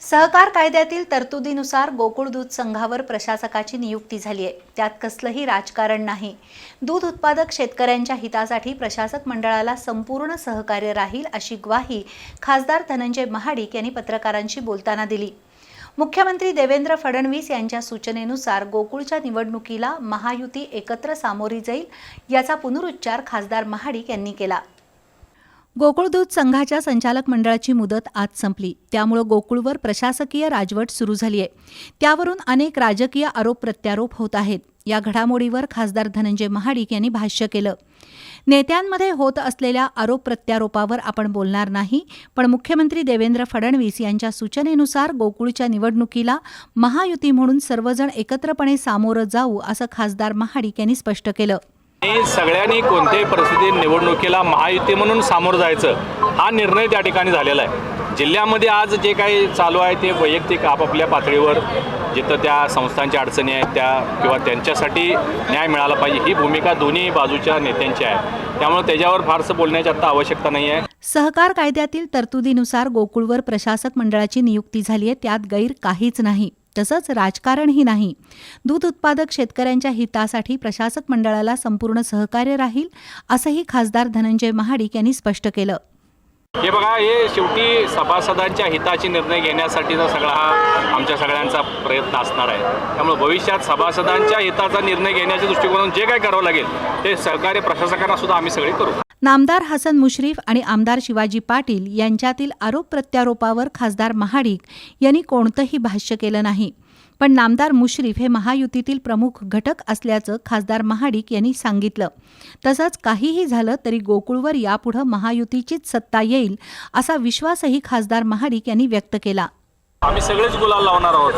सहकार कायद्यातील तरतुदीनुसार गोकुळ दूध संघावर प्रशासकाची नियुक्ती झाली आहे। त्यात कसलंही राजकारण नाही। दूध उत्पादक शेतकऱ्यांच्या हितासाठी प्रशासक मंडळाला संपूर्ण सहकार्य राहील अशी ग्वाही खासदार धनंजय महाडिक यांनी पत्रकारांशी बोलताना दिली। मुख्यमंत्री देवेंद्र फडणवीस यांच्या सूचनेनुसार गोकुळच्या निवडणुकीला महायुती एकत्र सामोरी जाईल याचा पुनरुच्चार खासदार महाडिक यांनी केला। गोकुळ दूध संघाच्या संचालक मंडळाची मुदत आज संपली, त्यामुळे गोकुळवर प्रशासकीय राजवट सुरू झाली आहे। त्यावरून अनेक राजकीय आरोप प्रत्यारोप होत आहेत। या घडामोडीवर खासदार धनंजय महाडिक यांनी भाष्य केलं। नेत्यांमध्ये होत असलेल्या आरोप प्रत्यारोपावर आपण बोलणार नाही, पण मुख्यमंत्री देवेंद्र फडणवीस यांच्या सूचनेनुसार गोकुळच्या निवडणुकीला महायुती म्हणून सर्वजण एकत्रपणे सामोरं जाऊ असं खासदार महाडिक यांनी स्पष्ट केलं। सगळ्यांनी कोणत्याही परिस्थितीत निवडणुकीला महायुती म्हणून सामोरं जायचं हा निर्णय त्या ठिकाणी झालेला आहे। जिल्ह्यामध्ये आज जे काही चालू आहे ते वैयक्तिक आपापल्या पातळीवर जिथं त्या संस्थांच्या अडचणी आहेत त्या किंवा त्यांच्यासाठी न्याय मिळाला पाहिजे ही भूमिका दोन्ही बाजूच्या नेत्यांची आहे। त्यामुळे त्याच्यावर फारसं बोलण्याची आता आवश्यकता नाही आहे। सहकार कायद्यातील तरतुदीनुसार गोकुळवर प्रशासक मंडळाची नियुक्ती झाली आहे, त्यात गैर काहीच नाही, तसंच राजकारणही नाही। दूध उत्पादक शेतकऱ्यांच्या हितासाठी प्रशासक मंडळाला संपूर्ण सहकार्य राहील असंही खासदार धनंजय महाडिक यांनी स्पष्ट केलं। हे बघा, हे शेवटी सभासदांच्या हिताचे निर्णय घेण्यासाठीचा सगळा हा आमच्या सगळ्यांचा प्रयत्न असणार आहे। त्यामुळे भविष्यात सभासदांच्या हिताचा निर्णय घेण्याच्या दृष्टिकोनातून जे काही करावं लागेल ते सहकार्य प्रशासकांना सुद्धा आम्ही सगळे करू। नामदार हसन मुश्रीफ आणि आमदार शिवाजी पाटील यांच्यातील आरोप प्रत्यारोपावर खासदार महाडिक यांनी कोणतंही भाष्य केलं नाही, पण नामदार मुश्रीफ हे महायुतीतील प्रमुख घटक असल्याचं खासदार महाडिक यांनी सांगितलं। तसंच काहीही झालं तरी गोकुळवर यापुढे महायुतीचीच सत्ता येईल असा विश्वासही खासदार महाडिक यांनी व्यक्त केला। आम्ही सगळेच गुलाल लावणार आहोत।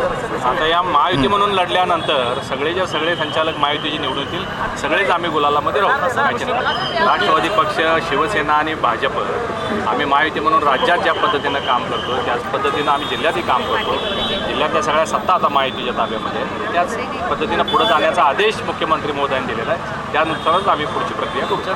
आता या महायुती म्हणून लढल्यानंतर सगळे संचालक महायुतीची निवडून येतील, सगळेच आम्ही गुलालामध्ये राहू। राष्ट्रवादी पक्ष, शिवसेना आणि भाजप आम्ही महायुती म्हणून राज्यात ज्या पद्धतीनं काम करतो त्याच पद्धतीनं आम्ही जिल्ह्यातही काम करतो। जिल्ह्यातल्या सगळ्या सत्ता आता महायुतीच्या ताब्यामध्ये, त्याच पद्धतीनं पुढे जाण्याचा आदेश मुख्यमंत्री महोदयांनी दिलेला आहे। त्यानुसारच आम्ही पुढची प्रक्रिया करू।